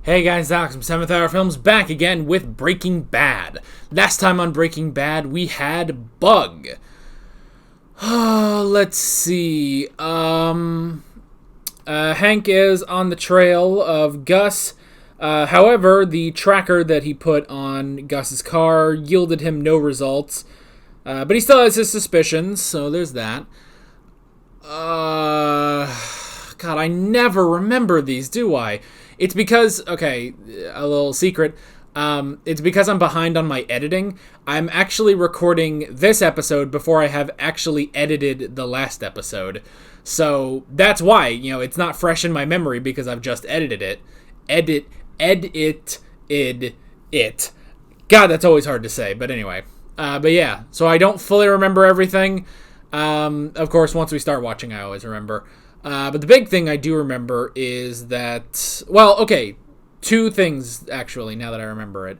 Hey guys, Alex from 7th Hour Films back again with Breaking Bad. Last time on Breaking Bad, we had Bug. Let's see. Hank is on the trail of Gus. However, the tracker that he put on Gus's car yielded him no results. But he still has his suspicions, so there's that. God, I never remember these, do I? It's because, okay, a little secret, it's because I'm behind on my editing. I'm actually recording this episode before I have actually edited the last episode. So that's why, it's not fresh in my memory because I've just edited it. Edited it. God, that's always hard to say, but anyway. But yeah, so I don't fully remember everything. Of course, once we start watching, I always remember. But the big thing I do remember is that, two things, actually, now that I remember it.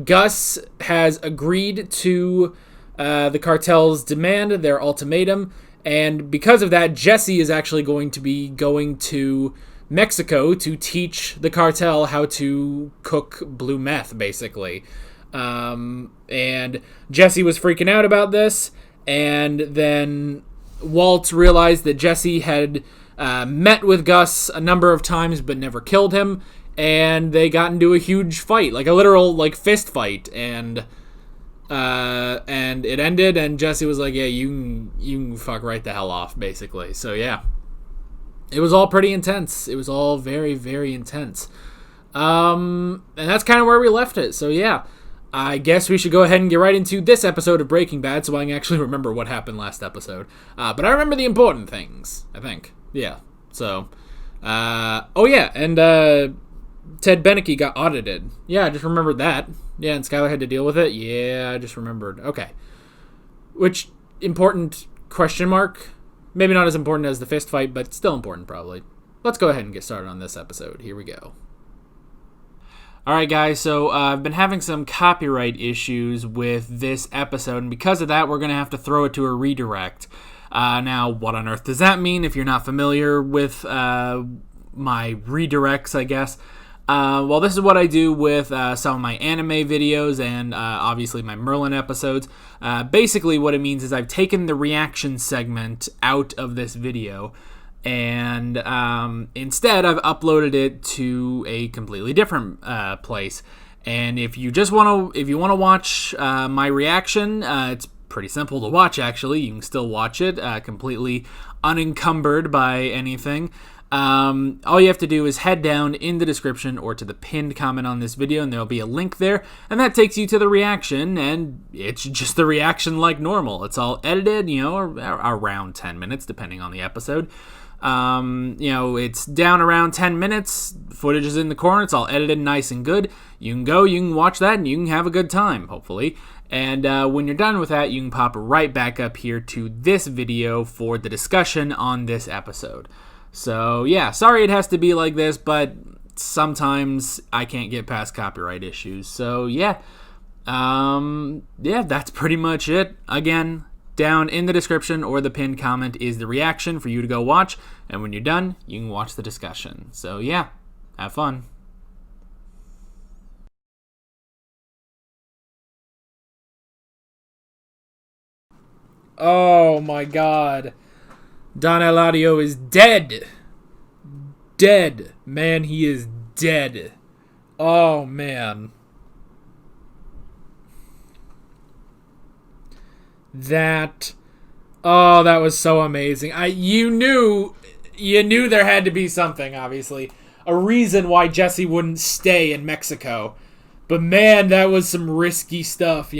Gus has agreed to the cartel's demand, their ultimatum, and because of that, Jesse is actually going to be going to Mexico to teach the cartel how to cook blue meth, basically. And Jesse was freaking out about this, and then Walt realized that Jesse had met with Gus a number of times but never killed him, and they got into a huge fight, like a literal fist fight, and it ended, and Jesse was like, yeah, you can fuck right the hell off, basically. So yeah, it was all pretty intense. It was all very, very intense. And that's kind of where we left it. So yeah, I guess we should go ahead and get right into this episode of Breaking Bad so I can actually remember what happened last episode. But I remember the important things, I think. Yeah. So, and Ted Beneke got audited. Yeah, I just remembered that. Yeah, and Skyler had to deal with it. Yeah, I just remembered. Okay. Which, important question mark? Maybe not as important as the fist fight, but still important probably. Let's go ahead and get started on this episode. Here we go. Alright guys, so I've been having some copyright issues with this episode, and because of that, we're going to have to throw it to a redirect. Now, what on earth does that mean if you're not familiar with my redirects, I guess? Well, this is what I do with some of my anime videos and obviously my Merlin episodes. Basically, what it means is I've taken the reaction segment out of this video, and instead I've uploaded it to a completely different place. And if you want to watch my reaction, it's pretty simple to watch. Actually, you can still watch it completely unencumbered by anything. All you have to do is head down in the description or to the pinned comment on this video, and there'll be a link there, and that takes you to the reaction, and it's just the reaction like normal. It's all edited, around 10 minutes depending on the episode. It's down around 10 minutes. Footage is in the corner. It's all edited nice and good. You can watch that, and you can have a good time, hopefully. And when you're done with that, you can pop right back up here to this video for the discussion on this episode. So, yeah, sorry it has to be like this, but sometimes I can't get past copyright issues. So, yeah. That's pretty much it. Again, down in the description or the pinned comment is the reaction for you to go watch. And when you're done, you can watch the discussion. So, yeah, have fun. Oh, my God. Don Eladio is dead. Dead. Man, he is dead. Oh, man. That was so amazing. You knew there had to be something, obviously. A reason why Jesse wouldn't stay in Mexico. But man, that was some risky stuff,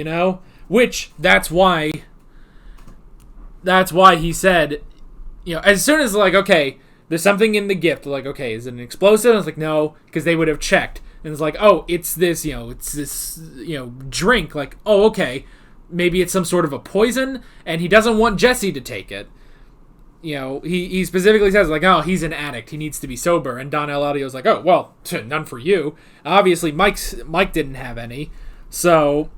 Which, that's why he said, as soon as, okay, there's something in the gift, okay, is it an explosive? I was like, no, because they would have checked. And it's like, oh, it's this drink. Like, oh, okay, maybe it's some sort of a poison, and he doesn't want Jesse to take it. He specifically says, oh, he's an addict. He needs to be sober. And Don Eladio's like, oh, well, none for you. Obviously, Mike didn't have any. So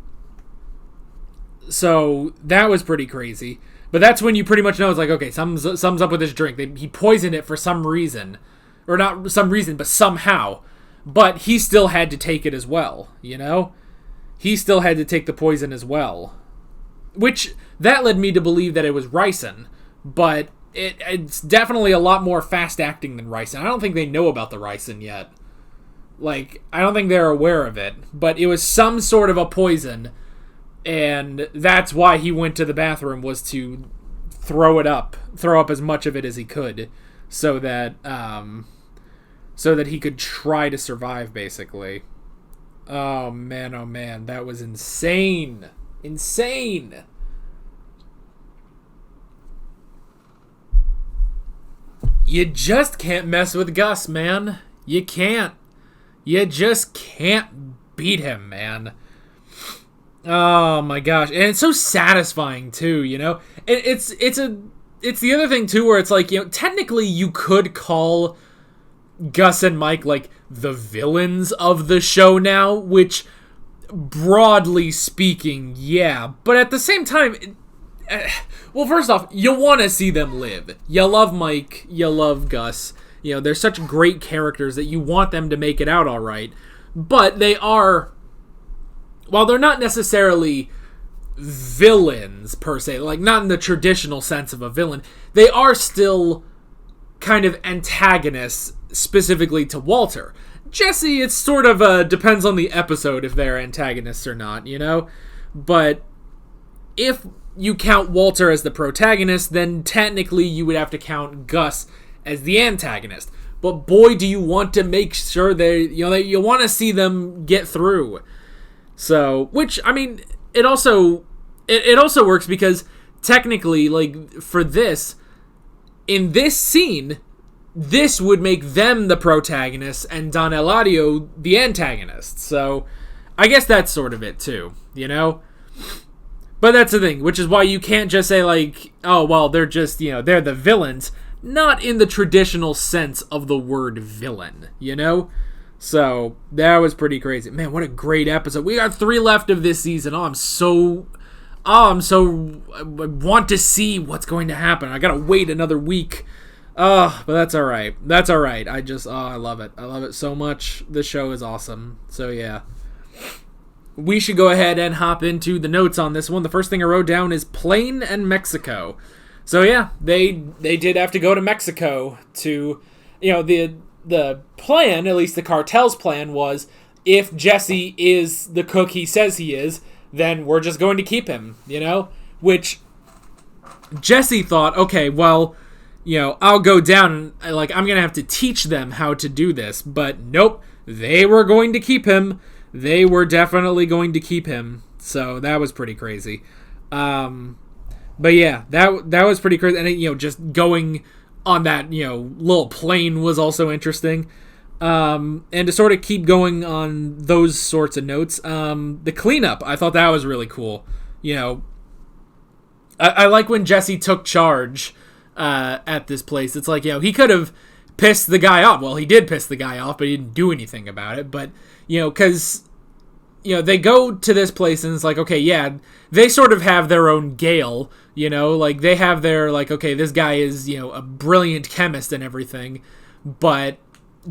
that was pretty crazy. But that's when you pretty much know it's like, okay, something's up with this drink. He poisoned it for some reason. Or not some reason, but somehow. but he still had to take it as well, you know? He still had to take the poison as well. Which, that led me to believe that it was ricin, but it's definitely a lot more fast-acting than ricin. I don't think they know about the ricin yet. Like, I don't think they're aware of it, but it was some sort of a poison, and that's why he went to the bathroom, was to throw up as much of it as he could, so that he could try to survive, basically. Oh man, that was insane. Insane. You just can't mess with Gus, man. You can't. You just can't beat him, man. Oh my gosh. And it's so satisfying too, you know? It's the other thing too, where it's like, you know, technically you could call Gus and Mike like the villains of the show now, which broadly speaking, yeah. But at the same time, well, first off, you want to see them live. You love Mike, you love Gus. You know, they're such great characters that you want them to make it out all right. But they are, while they're not necessarily villains per se, like not in the traditional sense of a villain, they are still kind of antagonists specifically to Walter. Jesse, it sort of depends on the episode if they're antagonists or not, you know? But if you count Walter as the protagonist, then technically you would have to count Gus as the antagonist. But boy, do you want to make sure you want to see them get through. So, which, I mean, it also works because technically, like, for this, in this scene, this would make them the protagonists and Don Eladio the antagonist. So, I guess that's sort of it too, you know? But that's the thing, which is why you can't just say, like, oh, well, they're just, you know, they're the villains. Not in the traditional sense of the word villain, you know? So, that was pretty crazy. Man, what a great episode. We got 3 left of this season. I want to see what's going to happen. I gotta wait another week. But that's alright. That's alright. I love it. I love it so much. This show is awesome. So, yeah. We should go ahead and hop into the notes on this one. The first thing I wrote down is plane and Mexico. So yeah, they did have to go to Mexico to, you know, the plan, at least the cartel's plan, was if Jesse is the cook he says he is, then we're just going to keep him, you know? Which Jesse thought, okay, well, you know, I'll go down, like, I'm going to have to teach them how to do this. But nope, they were going to keep him. They were definitely going to keep him. So that was pretty crazy. But yeah, that was pretty crazy. And, you know, just going on that, you know, little plane was also interesting. And to sort of keep going on those sorts of notes, the cleanup, I thought that was really cool. You know, I like when Jesse took charge at this place. It's like, you know, he could have pissed the guy off. Well, he did piss the guy off, but he didn't do anything about it. But, you know, because, you know, they go to this place and it's like, okay, yeah, they sort of have their own Gale, you know, like they have their, like, okay, this guy is, you know, a brilliant chemist and everything, but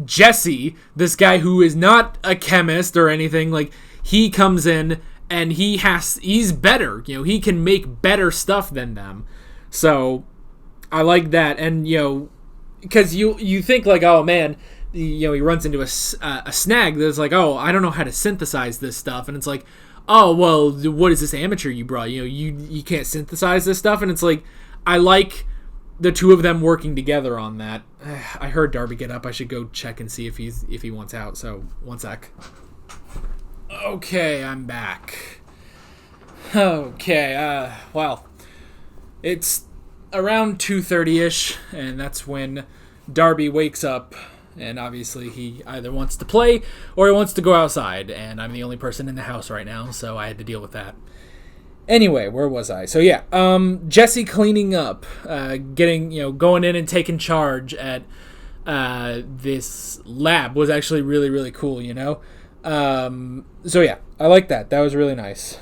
Jesse, this guy who is not a chemist or anything, like, he comes in and he's better, you know, he can make better stuff than them. So I like that. And, you know, because you think like, oh man, you know, he runs into a snag that's like, oh, I don't know how to synthesize this stuff. And it's like, oh, well, what is this amateur you brought? You know, you can't synthesize this stuff. And it's like, I like the two of them working together on that. I heard Darby get up. I should go check and see if he wants out. So, one sec. Okay, I'm back. Okay, well, it's around 2:30ish, and that's when Darby wakes up. And obviously he either wants to play or he wants to go outside. And I'm the only person in the house right now, so I had to deal with that. Anyway, where was I? So yeah, Jesse cleaning up, going in and taking charge at this lab was actually really, really cool, you know? So yeah, I like that. That was really nice.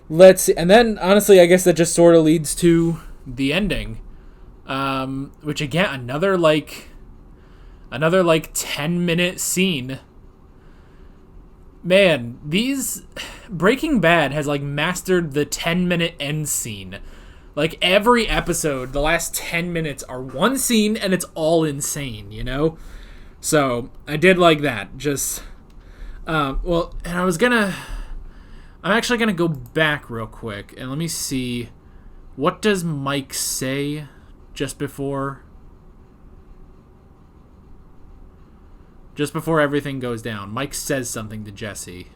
Let's see. And then, honestly, I guess that just sort of leads to the ending. Which again, another Another, like, 10-minute scene. Man, Breaking Bad has, like, mastered the 10-minute end scene. Like, every episode, the last 10 minutes are one scene, and it's all insane, you know? So, I did like that. Just, and I'm actually gonna go back real quick, and let me see, what does Mike say just before everything goes down? Mike says something to Jesse.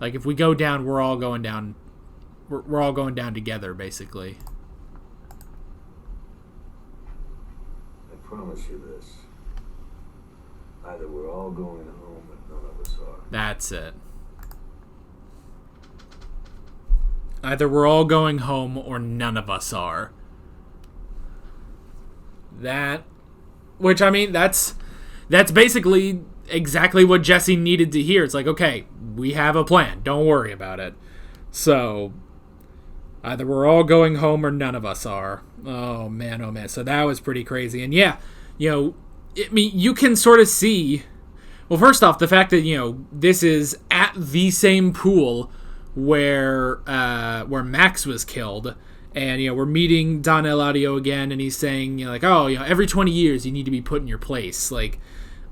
Like, if we go down, we're all going down. We're all going down together, basically. I promise you this. Either we're all going home, but none of us are. That's it. Either we're all going home, or none of us are. Which, I mean, that's basically exactly what Jesse needed to hear. It's like, okay, we have a plan. Don't worry about it. So, either we're all going home or none of us are. Oh, man. So that was pretty crazy. And yeah, I mean, you can sort of see, well, first off, the fact that, this is at the same pool where Max was killed. And, we're meeting Don Eladio again, and he's saying, every 20 years you need to be put in your place. Like,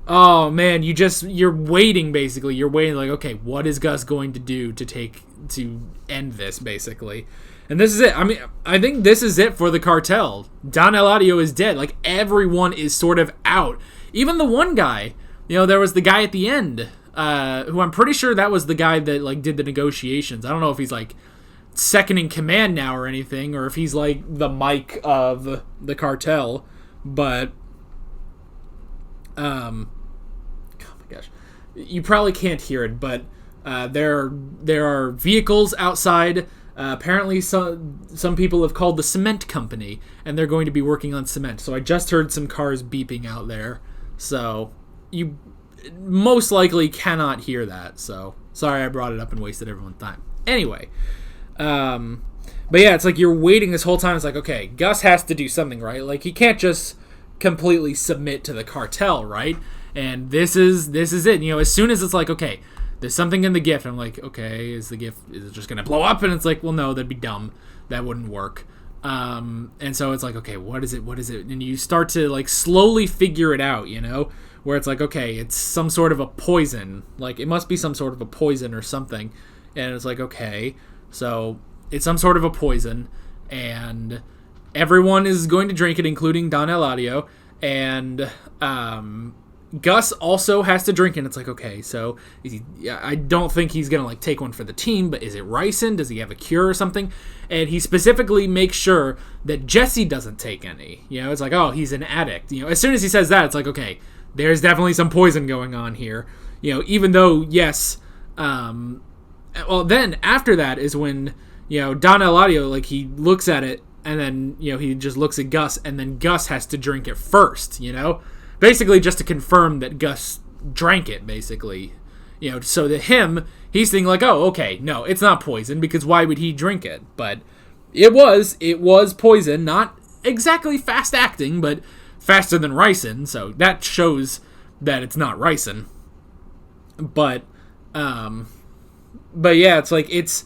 oh, man, you're waiting, basically. You're waiting, like, okay, what is Gus going to do to end this, basically? And this is it. I mean, I think this is it for the cartel. Don Eladio is dead. Like, everyone is sort of out. Even the one guy, there was the guy at the end, who I'm pretty sure that was the guy that, like, did the negotiations. I don't know if he's, like, second in command now or anything, or if he's, like, the Mike of the cartel. But, oh my gosh, you probably can't hear it, but there are vehicles outside. Apparently some people have called the cement company, and they're going to be working on cement. So I just heard some cars beeping out there. So you most likely cannot hear that. So sorry I brought it up and wasted everyone's time. Anyway, but yeah, it's like you're waiting this whole time. It's like, okay, Gus has to do something, right? Like, he can't just completely submit to the cartel, right? And this is it. As soon as it's like, okay, there's something in the gift, I'm like, okay, is it just gonna blow up? And it's like, well, no, that'd be dumb. That wouldn't work. And so it's like, okay, what is it? And you start to, like, slowly figure it out, where it's like, okay, it's some sort of a poison. Like, it must be some sort of a poison or something. And it's like, okay, so it's some sort of a poison, and everyone is going to drink it, including Don Eladio, and Gus also has to drink it. And it's like, okay, so I don't think he's going to, like, take one for the team, but is it ricin? Does he have a cure or something? And he specifically makes sure that Jesse doesn't take any. It's like, oh, he's an addict. As soon as he says that, it's like, okay, there's definitely some poison going on here. Even though, yes, well, then after that is when, Don Eladio, like, he looks at it, and then, he just looks at Gus, and then Gus has to drink it first, Basically just to confirm that Gus drank it, basically. So to him, he's thinking like, oh, okay, no, it's not poison, because why would he drink it? But it was poison, not exactly fast-acting, but faster than ricin, so that shows that it's not ricin. But yeah, it's like, it's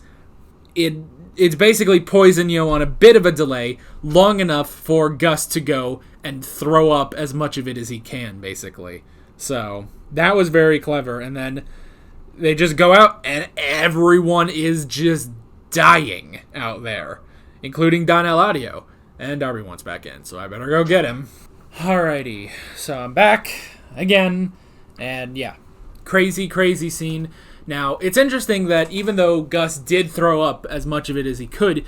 basically poison, on a bit of a delay, long enough for Gus to go and throw up as much of it as he can, basically. So that was very clever. And then they just go out, and everyone is just dying out there, including Don Eladio. And Darby wants back in, so I better go get him. Alrighty, so I'm back again, and yeah, crazy scene. Now, it's interesting that even though Gus did throw up as much of it as he could,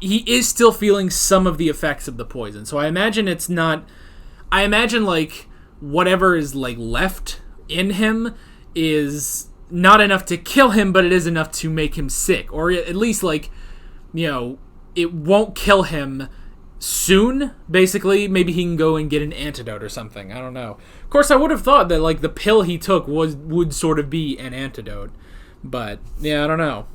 he is still feeling some of the effects of the poison. So I imagine like, whatever is, like, left in him is not enough to kill him, but it is enough to make him sick. Or at least, like, it won't kill him soon, basically. Maybe he can go and get an antidote or something. I don't know. Of course, I would have thought that, like, the pill he took would sort of be an antidote. But, yeah, I don't know.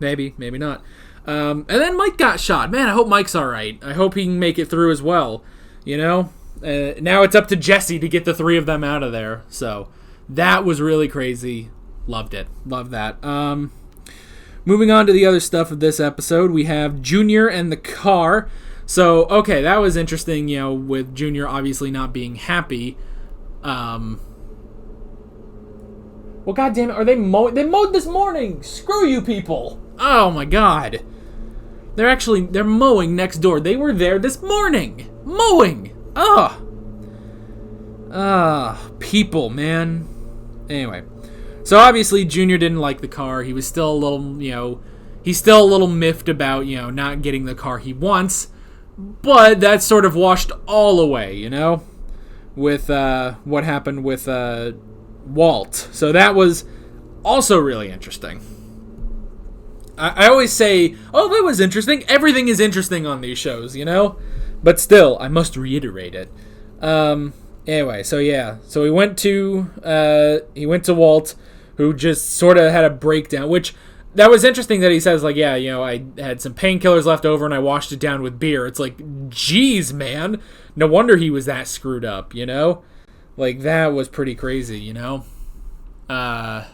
Maybe not. And then Mike got shot. Man, I hope Mike's alright. I hope he can make it through as well. now it's up to Jesse to get the three of them out of there. So that was really crazy. Loved it. Love that. Moving on to the other stuff of this episode, we have Junior and the car. So, okay, that was interesting, with Junior obviously not being happy. Well, goddamn it, are they mowing? They mowed this morning! Screw you people! Oh my god. They're mowing next door. They were there this morning! Mowing! Ugh! People, man. Anyway. So obviously Junior didn't like the car. He was still a little, he's still a little miffed about, not getting the car he wants. But that sort of washed all away, with what happened with Walt. So that was also really interesting. I always say, oh, that was interesting. Everything is interesting on these shows, But still, I must reiterate it. Anyway, so yeah. So he went to Walt, who just sort of had a breakdown, which that was interesting that he says, like, yeah, I had some painkillers left over and I washed it down with beer. It's like, geez, man. No wonder he was that screwed up, Like, that was pretty crazy, I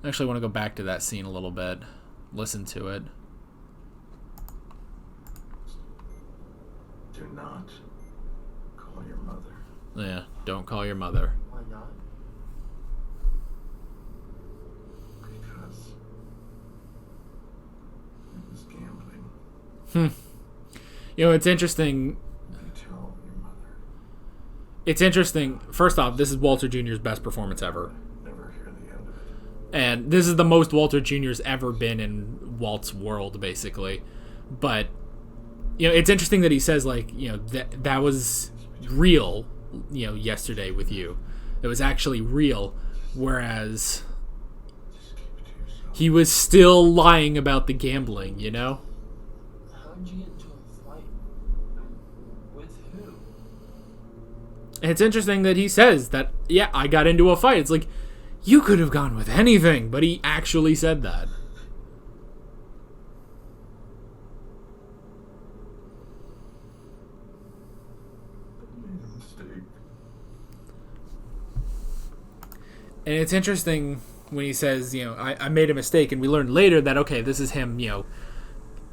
actually want to go back to that scene a little bit. Listen to it. Do not call your mother. Yeah, don't call your mother. Why not? Because it was gambling. It's interesting. You tell your mother. It's interesting. First off, this is Walter Jr.'s best performance ever. Never hear the end of it. And this is the most Walter Jr.'s ever been in Walt's world, basically. But, it's interesting that he says, like, that was real, yesterday with you. It was actually real, whereas he was still lying about the gambling, How'd you get into a fight? With who? And it's interesting that he says that, yeah, I got into a fight. It's like, you could have gone with anything, but he actually said that. And it's interesting when he says, I made a mistake, and we learned later that, okay, this is him,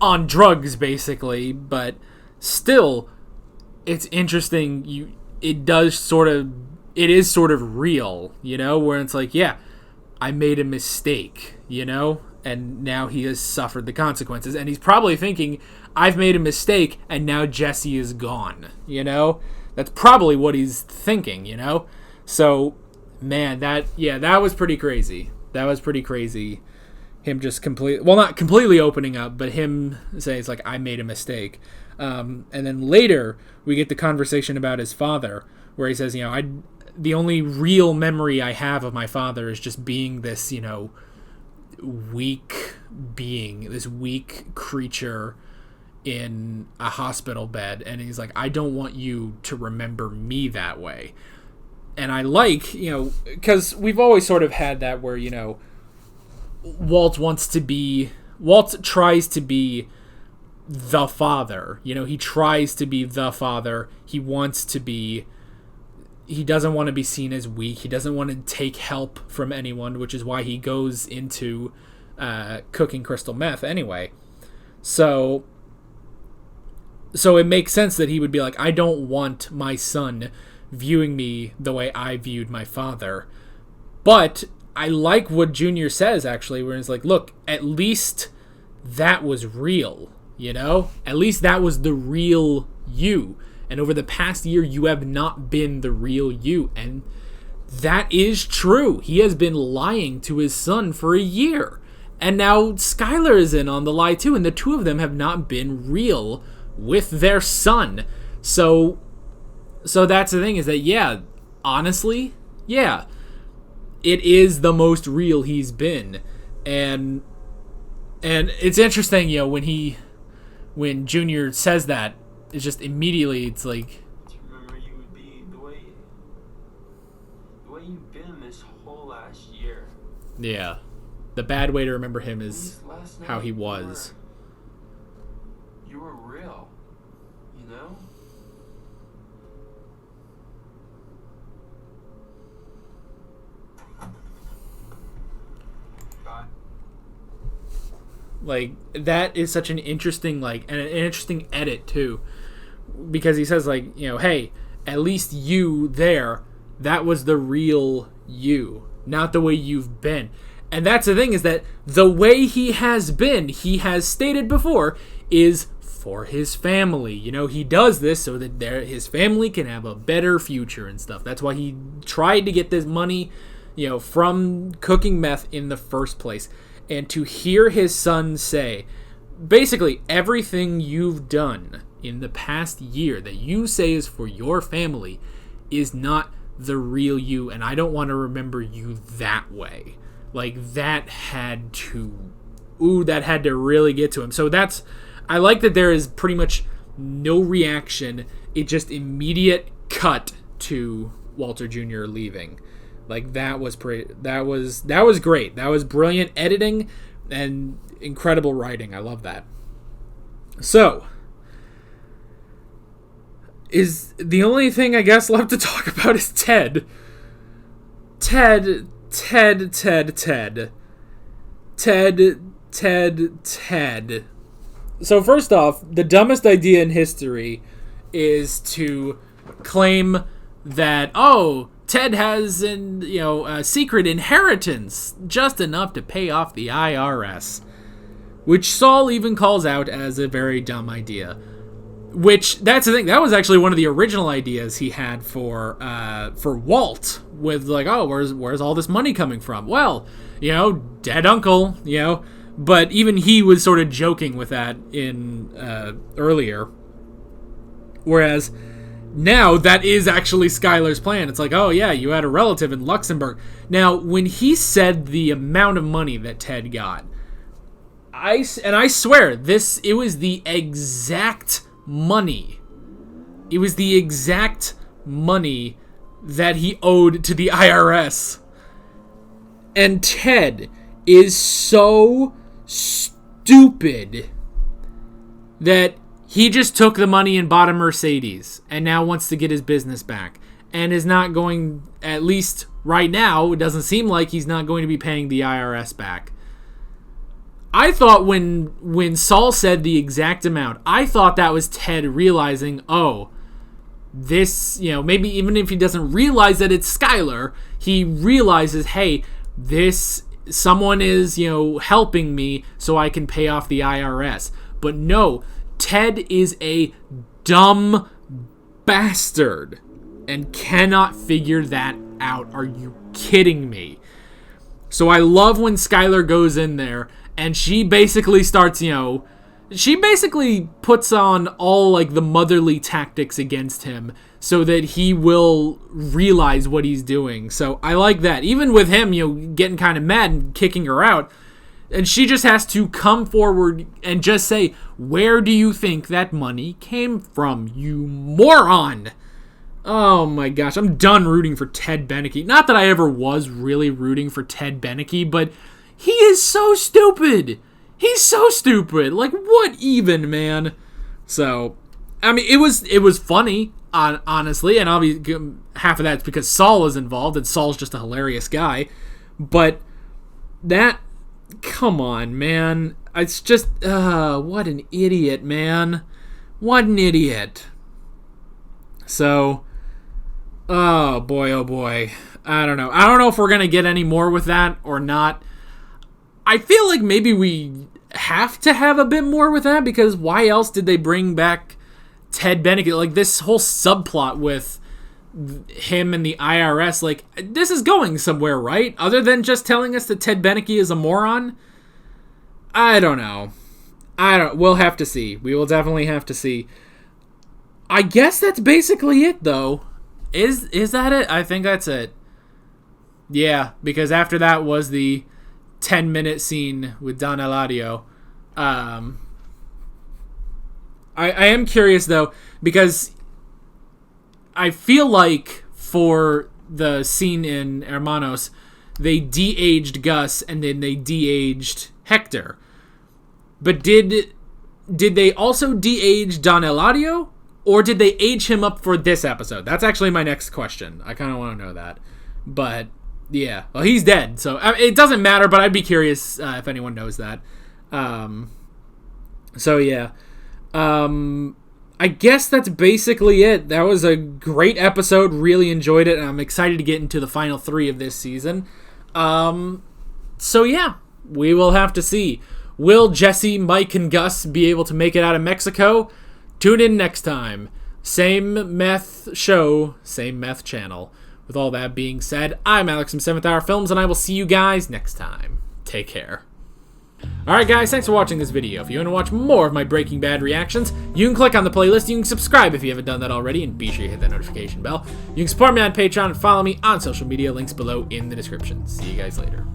on drugs, basically, but still, it's interesting, it is sort of real, where it's like, yeah, I made a mistake, and now he has suffered the consequences, and he's probably thinking, I've made a mistake, and now Jesse is gone, That's probably what he's thinking, So, man, that was pretty crazy. That was pretty crazy. Him just not completely opening up, but him saying, it's like, I made a mistake. And then later, we get the conversation about his father, where he says, the only real memory I have of my father is just being this, weak being, this weak creature in a hospital bed. And he's like, I don't want you to remember me that way. And I like, because we've always sort of had that where, Walt tries to be the father. He tries to be the father. He doesn't want to be seen as weak. He doesn't want to take help from anyone, which is why he goes into cooking crystal meth anyway. So it makes sense that he would be like, I don't want my son viewing me the way I viewed my father. But I like what Junior says, actually, where he's like, look, at least that was real, At least that was the real you. And over the past year, you have not been the real you. And that is true. He has been lying to his son for a year. And now Skyler is in on the lie too. And the two of them have not been real with their son. So that's the thing, is that, yeah, honestly, yeah, it is the most real he's been. And it's interesting, when Junior says that, it's just immediately, it's like, Do you remember you would be the way you've been this whole last year? yeah, the bad way to remember him is Last night, how he was. You were real, Like, that is such an interesting, like, and an interesting edit, too. Because he says, like, you know, hey, at least you there, that was the real you, not the way you've been. And that's the thing, is that the way he has been, he has stated before, is for his family. You know, he does this so that his family can have a better future and stuff. That's why he tried to get this money, you know, from cooking meth in the first place. And to hear his son say, basically, everything you've done in the past year that you say is for your family is not the real you, and I don't want to remember you that way. Like, that had to really get to him. So I like that there is pretty much no reaction. It just immediate cut to Walter Jr. leaving. Like, that was great. That was brilliant editing and incredible writing. I love that. So, is the only thing I guess left to talk about is Ted. Ted. So first off, the dumbest idea in history is to claim that, oh, Ted has a secret inheritance, just enough to pay off the IRS, which Saul even calls out as a very dumb idea. Which, that's the thing, that was actually one of the original ideas he had for Walt, with like, oh, where's all this money coming from? Well, dead uncle, but even he was sort of joking with that in earlier. Whereas now that is actually Skyler's plan. It's like, oh yeah, you had a relative in Luxembourg. Now, when he said the amount of money that Ted got, I swear it was the exact money. It was the exact money that he owed to the IRS. And Ted is so stupid that he just took the money and bought a Mercedes and now wants to get his business back and is not going, at least right now, it doesn't seem like he's not going to be paying the IRS back. I thought when Saul said the exact amount, I thought that was Ted realizing, oh, this, maybe even if he doesn't realize that it's Skyler, he realizes, hey, someone is, helping me so I can pay off the IRS. But no, Ted is a dumb bastard and cannot figure that out. Are you kidding me? So I love when Skyler goes in there and she basically starts, she basically puts on all like the motherly tactics against him so that he will realize what he's doing. So I like that. Even with him, getting kind of mad and kicking her out, and she just has to come forward and just say, where do you think that money came from, you moron? Oh my gosh, I'm done rooting for Ted Beneke. Not that I ever was really rooting for Ted Beneke, but he is so stupid. He's so stupid. Like, what even, man? So, I mean, it was funny, honestly, and obviously half of that's because Saul is involved, and Saul's just a hilarious guy. But come on, man. It's just, what an idiot, man. What an idiot. So, oh boy. I don't know. I don't know if we're going to get any more with that or not. I feel like maybe we have to have a bit more with that, because why else did they bring back Ted Beneke? Like, this whole subplot with him and the IRS, like, this is going somewhere, right? Other than just telling us that Ted Beneke is a moron? I don't know. We'll have to see. We will definitely have to see. I guess that's basically it, though. Is that it? I think that's it. Yeah, because after that was the 10-minute scene with Don Eladio. I am curious, though, because I feel like for the scene in Hermanos, they de-aged Gus and then they de-aged Hector. But did they also de-age Don Eladio? Or did they age him up for this episode? That's actually my next question. I kind of want to know that. But, yeah. Well, he's dead, so it doesn't matter, but I'd be curious if anyone knows that. So yeah. I guess that's basically it. That was a great episode. Really enjoyed it, and I'm excited to get into the final 3 of this season. So yeah, we will have to see. Will Jesse, Mike, and Gus be able to make it out of Mexico? Tune in next time. Same meth show, same meth channel. With all that being said, I'm Alex from 7th Hour Films, and I will see you guys next time. Take care. Alright guys, thanks for watching this video. If you want to watch more of my Breaking Bad reactions, you can click on the playlist, you can subscribe if you haven't done that already, and be sure you hit that notification bell. You can support me on Patreon and follow me on social media, links below in the description. See you guys later.